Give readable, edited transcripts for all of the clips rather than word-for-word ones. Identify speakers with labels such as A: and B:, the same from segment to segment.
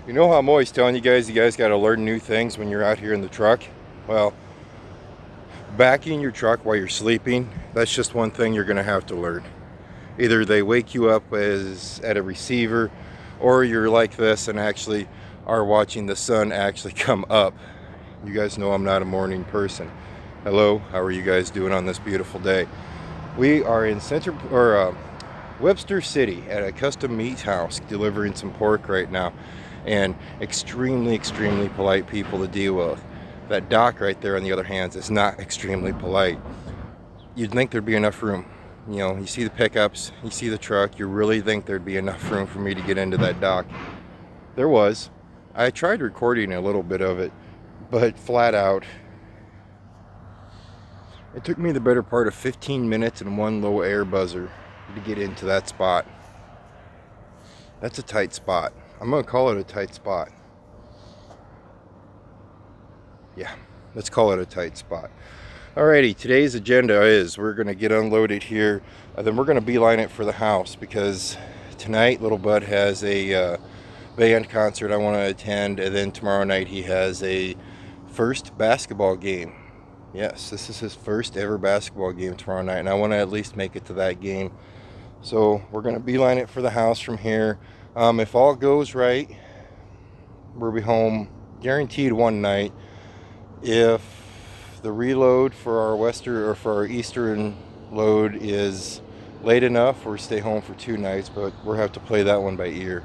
A: You know how I'm always telling you guys got to learn new things when you're out here in the truck? Well, backing your truck while you're sleeping, that's just one thing you're going to have to learn. Either they wake you up as at a receiver, or you're like this and actually are watching the sun actually come up. You guys know I'm not a morning person. Hello, how are you guys doing on this beautiful day? We are in Webster City at a custom meat house delivering some pork right now, and extremely polite people to deal with. That dock right there on the other hand is not extremely polite. You'd think there'd be enough room. You know, you see the pickups, you see the truck, you really think there'd be enough room for me to get into that dock. There was. I tried recording a little bit of it, but flat out, it took me the better part of 15 minutes and one low air buzzer to get into that spot. That's a tight spot. I'm gonna call it a tight spot. Yeah, let's call it a tight spot. Alrighty, today's agenda is we're gonna get unloaded here, then we're gonna beeline it for the house because tonight little bud has a band concert I want to attend, and then tomorrow night he has a first basketball game. Yes, this is his first ever basketball game tomorrow night, and I want to at least make it to that game. So we're going to beeline it for the house from here. If all goes right, we'll be home guaranteed one night. If the reload for our eastern load is late enough, we'll stay home for 2 nights, but we'll have to play that one by ear.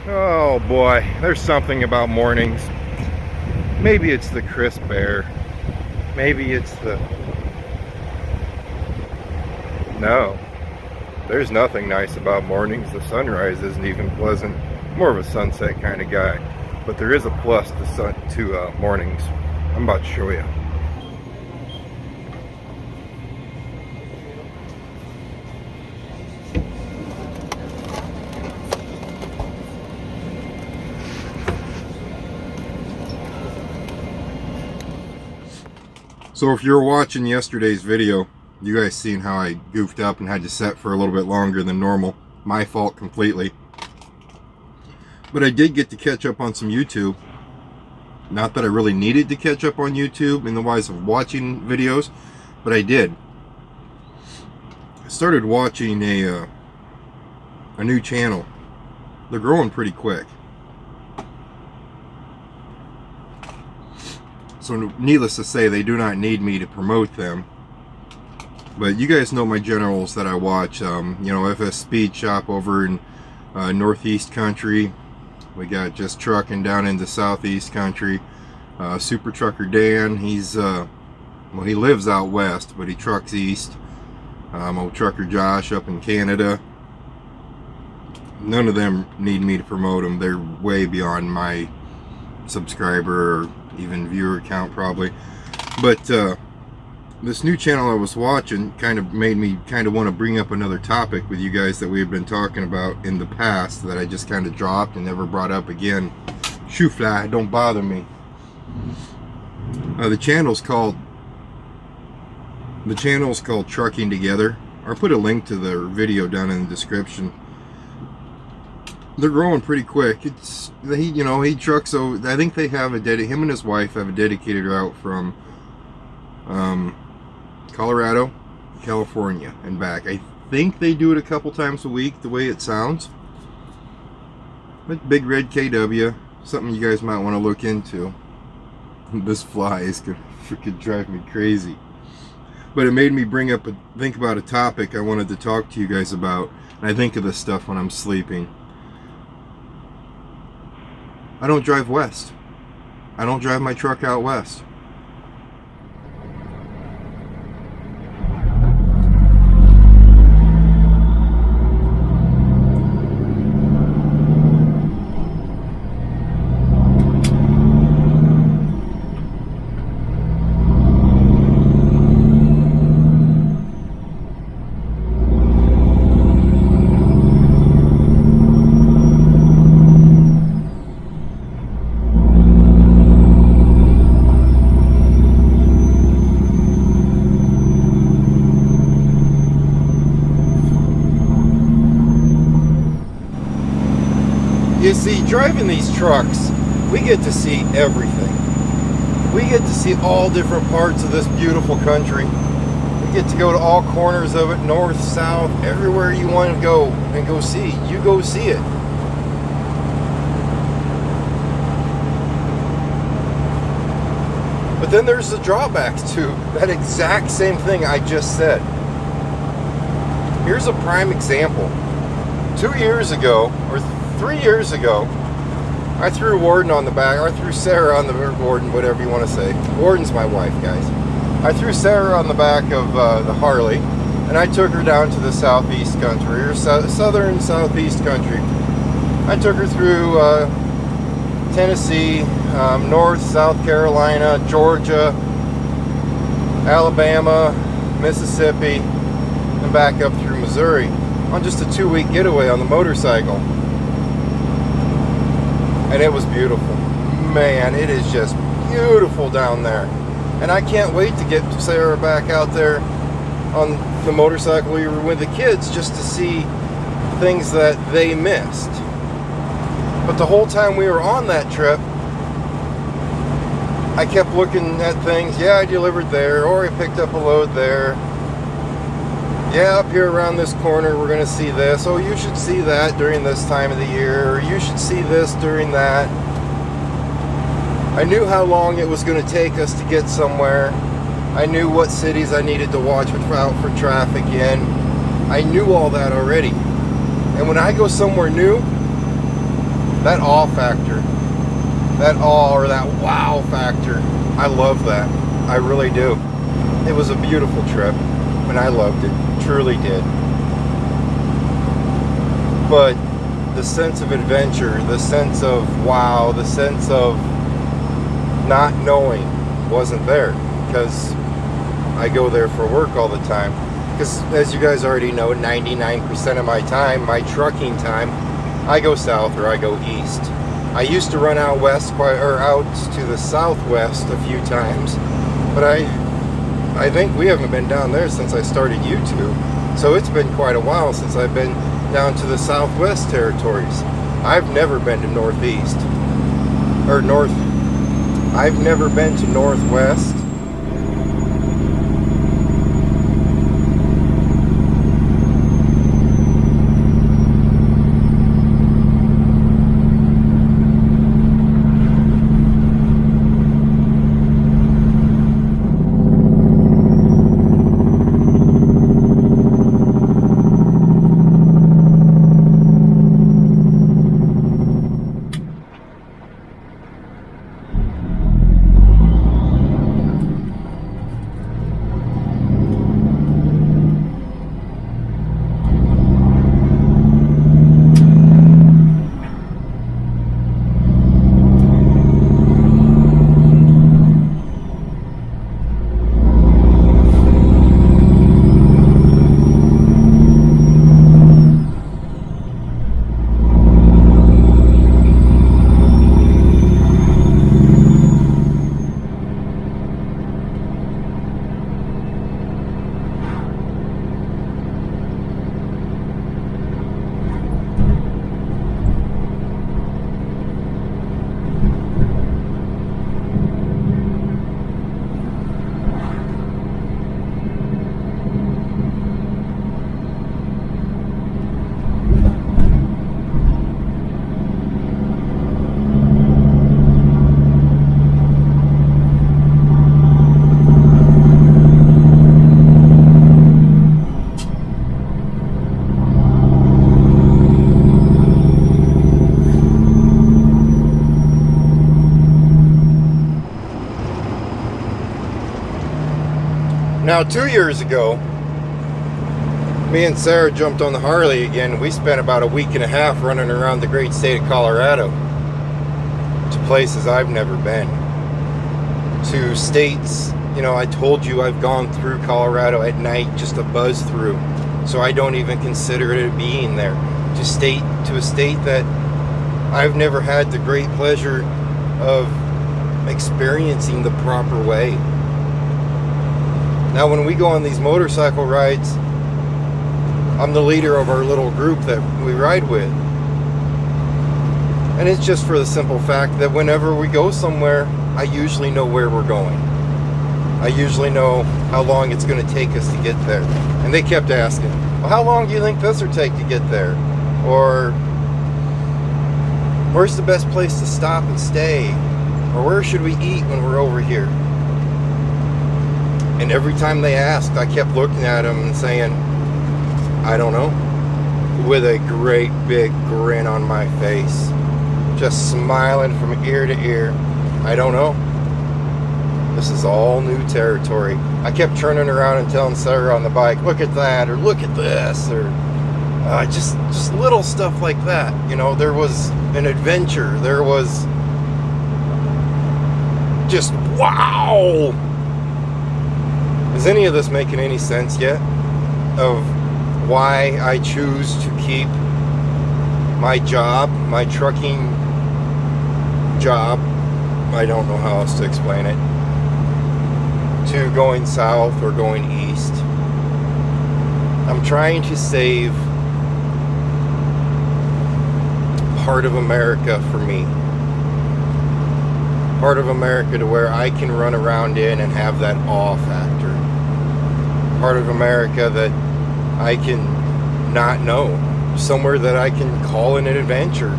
A: Oh boy, there's something about mornings. Maybe it's the crisp air. Maybe it's the... No, there's nothing nice about mornings. The sunrise isn't even pleasant. More of a sunset kind of guy. But there is a plus to mornings. I'm about to show you. So if you're watching yesterday's video, you guys seen how I goofed up and had to set for a little bit longer than normal. My fault completely. But I did get to catch up on some YouTube. Not that I really needed to catch up on YouTube in the wise of watching videos, but I did. I started watching a new channel. They're growing pretty quick. So needless to say, they do not need me to promote them. But you guys know my generals that I watch. You know, FS Speed Shop over in Northeast Country. We got Just Trucking down into Southeast Country. Super Trucker Dan, he's, well, he lives out west, but he trucks east. Old Trucker Josh up in Canada. None of them need me to promote them. They're way beyond my subscriber or even viewer count probably. But this new channel I was watching kind of made me kind of want to bring up another topic with you guys that we have been talking about in the past that I just kind of dropped and never brought up again. Shoe fly, don't bother me. The channel's called Trucking Together. I'll put a link to their video down in the description. They're growing pretty quick. He trucks, so I think they have him and his wife have a dedicated route from Colorado, California, and back. I think they do it a couple times a week, the way it sounds. But Big Red KW, something you guys might want to look into. This fly is gonna freaking drive me crazy. But it made me think about a topic I wanted to talk to you guys about. And I think of this stuff when I'm sleeping. I don't drive west. I don't drive my truck out west. You see, driving these trucks, we get to see everything. We get to see all different parts of this beautiful country. We get to go to all corners of it, north, south, everywhere you want to go and go see. You go see it. But then there's the drawbacks to that exact same thing I just said. Here's a prime example. 2 years ago, or 3 years ago, I threw Warden on the back, or I threw Sarah on the Warden, whatever you want to say. Warden's my wife, guys. I threw Sarah on the back of the Harley, and I took her down to the southeast country, or southern southeast country. I took her through Tennessee, North, South Carolina, Georgia, Alabama, Mississippi, and back up through Missouri on just a 2-week getaway on the motorcycle. And it was beautiful. Man, it is just beautiful down there. And I can't wait to get Sarah back out there on the motorcycle we were with the kids just to see things that they missed. But the whole time we were on that trip, I kept looking at things. Yeah, I delivered there, or I picked up a load there. Yeah, up here around this corner we're going to see this. Oh, you should see that during this time of the year. Or you should see this during that. I knew how long it was going to take us to get somewhere. I knew what cities I needed to watch out for traffic in. I knew all that already. And when I go somewhere new, that awe factor, that awe or that wow factor, I love that. I really do. It was a beautiful trip, and I loved it, truly did. But the sense of adventure, the sense of wow, the sense of not knowing wasn't there, because I go there for work all the time. Because as you guys already know, 99% of my time, my trucking time, I go south or I go east. I used to run out west, out to the southwest a few times, but I think we haven't been down there since I started YouTube. So it's been quite a while since I've been down to the southwest territories. I've never been to northeast or north. I've never been to northwest. Now, 2 years ago, me and Sarah jumped on the Harley again. We spent about a week and a half running around the great state of Colorado to places I've never been, to states. You know, I told you I've gone through Colorado at night, just a buzz through, so I don't even consider it being there. To a state that I've never had the great pleasure of experiencing the proper way. Now, when we go on these motorcycle rides, I'm the leader of our little group that we ride with. And it's just for the simple fact that whenever we go somewhere, I usually know where we're going. I usually know how long it's going to take us to get there. And they kept asking, well, how long do you think this will take to get there? Or, where's the best place to stop and stay? Or where should we eat when we're over here? And every time they asked, I kept looking at them and saying, I don't know, with a great big grin on my face, just smiling from ear to ear. I don't know. This is all new territory. I kept turning around and telling Sarah on the bike, look at that, or look at this, or just little stuff like that. You know, there was an adventure. There was just wow. Is any of this making any sense yet? Of why I choose to keep my job, my trucking job, I don't know how else to explain it, to going south or going east. I'm trying to save part of America for me. Part of America to where I can run around in and have that awe factor. Part of America that I can not know. Somewhere that I can call an adventure.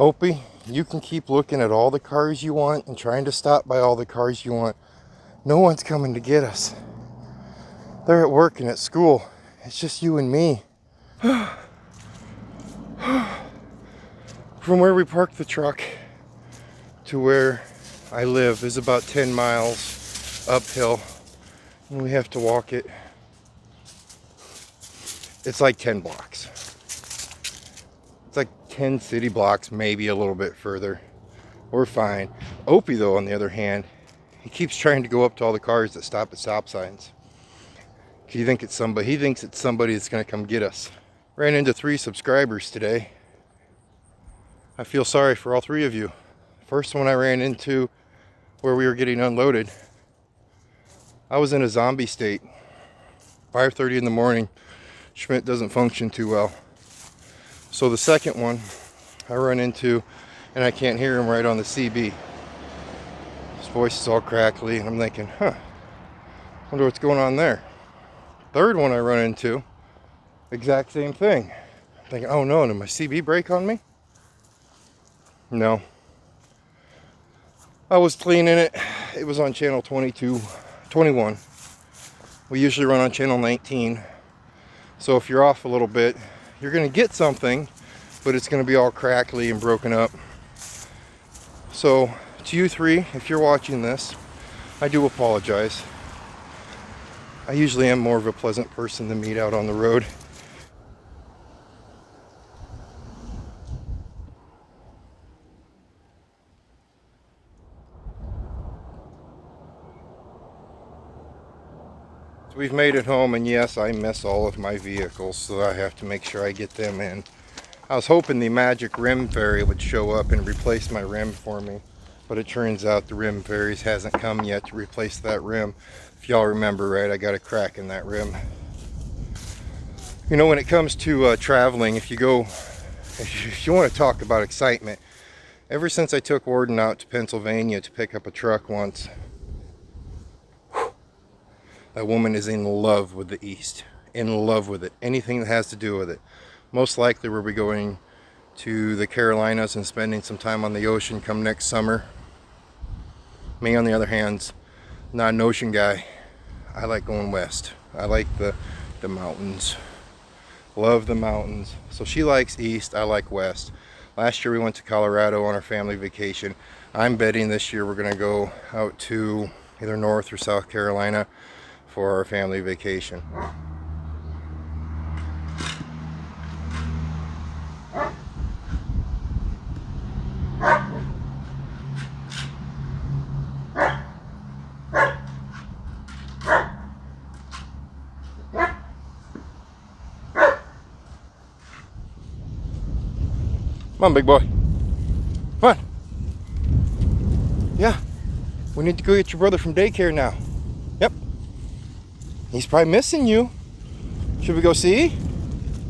A: Opie, you can keep looking at all the cars you want and trying to stop by all the cars you want. No one's coming to get us. They're at work and at school. It's just you and me. From where we parked the truck to where I live is about 10 miles uphill. And we have to walk it. It's like 10 blocks. It's like 10 city blocks, maybe a little bit further. We're fine. Opie, though, on the other hand, he keeps trying to go up to all the cars that stop at stop signs. He thinks it's somebody that's going to come get us. Ran into 3 subscribers today. I feel sorry for all 3 of you. First one I ran into where we were getting unloaded, I was in a zombie state. 5:30 in the morning. Schmidt doesn't function too well. So the second one I run into, and I can't hear him right on the CB. His voice is all crackly, and I'm thinking, wonder what's going on there. Third one I run into, exact same thing. I'm thinking, oh no, did my CB break on me? No. I was cleaning it. It was on channel 21. We usually run on channel 19. So if you're off a little bit, you're going to get something, but it's going to be all crackly and broken up. So to you 3, if you're watching this, I do apologize. I usually am more of a pleasant person to meet out on the road. So we've made it home, and yes, I miss all of my vehicles, so I have to make sure I get them in. I was hoping the magic rim fairy would show up and replace my rim for me, but it turns out the rim fairies hasn't come yet to replace that rim. If y'all remember, right, I got a crack in that rim. You know, when it comes to traveling, if you want to talk about excitement, ever since I took Warden out to Pennsylvania to pick up a truck once, that woman is in love with the East. In love with it. Anything that has to do with it. Most likely we'll be going to the Carolinas and spending some time on the ocean come next summer. Me, on the other hand, not an ocean guy. I like going west. I like the mountains. Love the mountains. So she likes east, I like west. Last year we went to Colorado on our family vacation. I'm betting this year we're going to go out to either North or South Carolina for our family vacation. Come on, big boy. Come on. Yeah. We need to go get your brother from daycare now. Yep. He's probably missing you. Should we go see?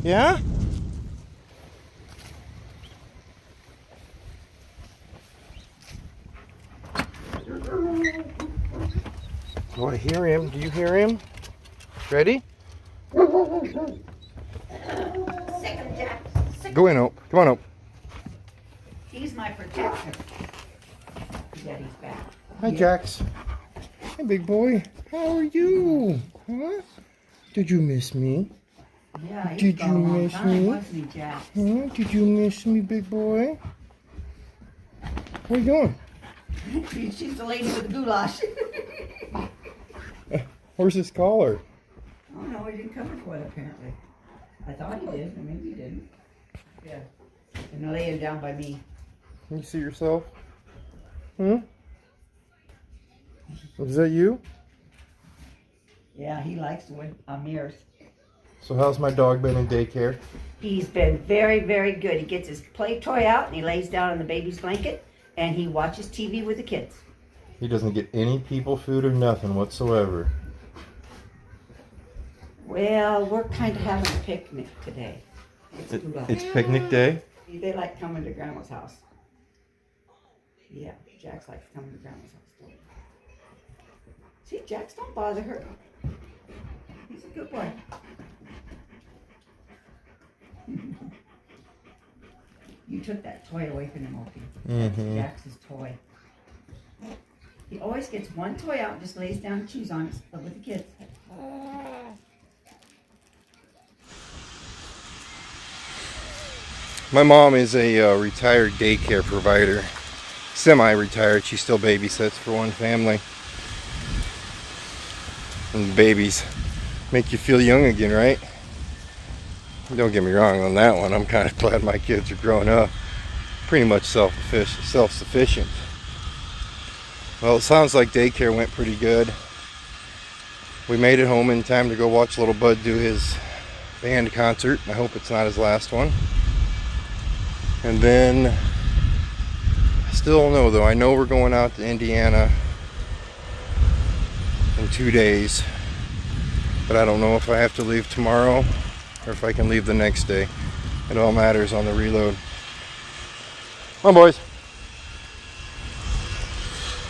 A: Yeah? Oh, I hear him. Do you hear him? Ready?
B: Sick of Jack.
A: Go in, Ope. Come on, Ope.
B: He's my protector. Daddy's back.
A: Hi, Jax. Hey, big boy. How are you? Huh? Did you miss me?
B: Yeah, he's
A: Did
B: gone
A: you
B: a long
A: miss
B: time,
A: me?
B: wasn't he, Jack?
A: Huh? Did you miss me, big boy? Where you going?
B: She's the lady with the goulash.
A: Where's his collar?
B: Oh no, he didn't cover for it apparently. I thought he did, or maybe he didn't. Yeah. And I lay him down by me.
A: Can you see yourself? Is that you?
B: Yeah, he likes to win mirrors.
A: So how's my dog been in daycare?
B: He's been very, very good. He gets his play toy out and he lays down on the baby's blanket and he watches TV with the kids.
A: He doesn't get any people food or nothing whatsoever.
B: Well, we're kind of having a picnic today.
A: It's picnic day?
B: They like coming to Grandma's house. Yeah, Jax likes coming to Grandma's house. See, Jax, don't bother her. He's a good boy. You took that toy away from him, Opie.
A: Mm-hmm.
B: That's Jax's toy. He always gets one toy out and just lays down and chews on it with the kids.
A: My mom is a retired daycare provider. Semi-retired. She still babysits for one family. And babies make you feel young again, right? Don't get me wrong on that one. I'm kind of glad my kids are growing up. Pretty much self-sufficient. Well, it sounds like daycare went pretty good. We made it home in time to go watch little Bud do his band concert. I hope it's not his last one. And then, I still don't know though. I know we're going out to Indiana in 2 days. But I don't know if I have to leave tomorrow or if I can leave the next day. It all matters on the reload. Come on, boys.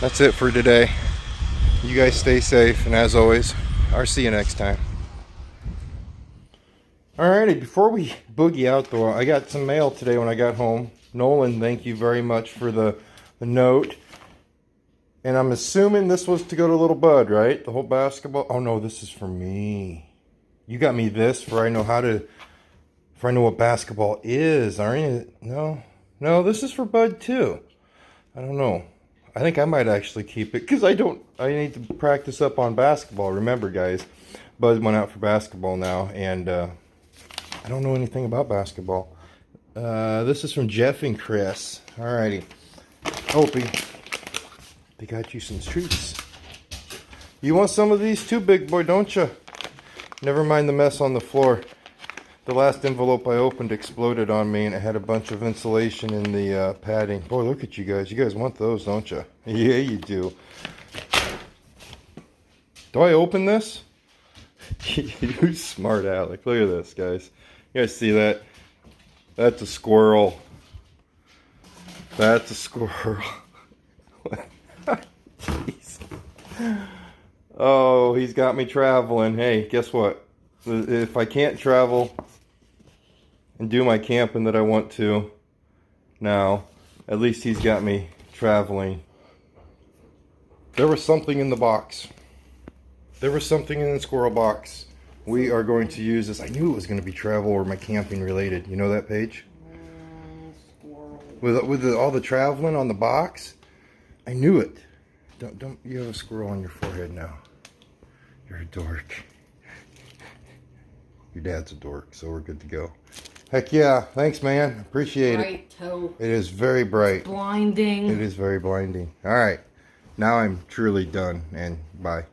A: That's it for today. You guys stay safe, and as always, I'll see you next time. Alrighty, before we boogie out though, I got some mail today when I got home. Nolan, thank you very much for the note. And I'm assuming this was to go to little Bud, right? The whole basketball. Oh no, this is for me. You got me this for I know what basketball is, aren't you? No, this is for Bud too. I don't know. I think I might actually keep it because I need to practice up on basketball. Remember, guys, Bud went out for basketball now, and I don't know anything about basketball. This is from Jeff and Chris. Alrighty. Opie, they got you some treats. You want some of these too, big boy, don't you? Never mind the mess on the floor. The last envelope I opened exploded on me, and it had a bunch of insulation in the padding. Boy, look at you guys. You guys want those, don't you? Yeah, you do. Do I open this? You smart Alec. Look at this, guys. You guys see that? That's a squirrel. That's a squirrel. Jeez. Oh, he's got me traveling. Hey, guess what? If I can't travel and do my camping that I want to now, at least he's got me traveling. There was something in the box. There was something in the squirrel box. We are going to use this. I knew it was going to be travel or my camping related. You know that page? With all the traveling on the box? I knew it. Don't you have a squirrel on your forehead now. You're a dork. Your dad's a dork, so we're good to go. Heck yeah. Thanks, man. Appreciate it.
C: Toe.
A: It is very bright.
C: It's blinding.
A: It is very blinding. All right. Now I'm truly done, and bye.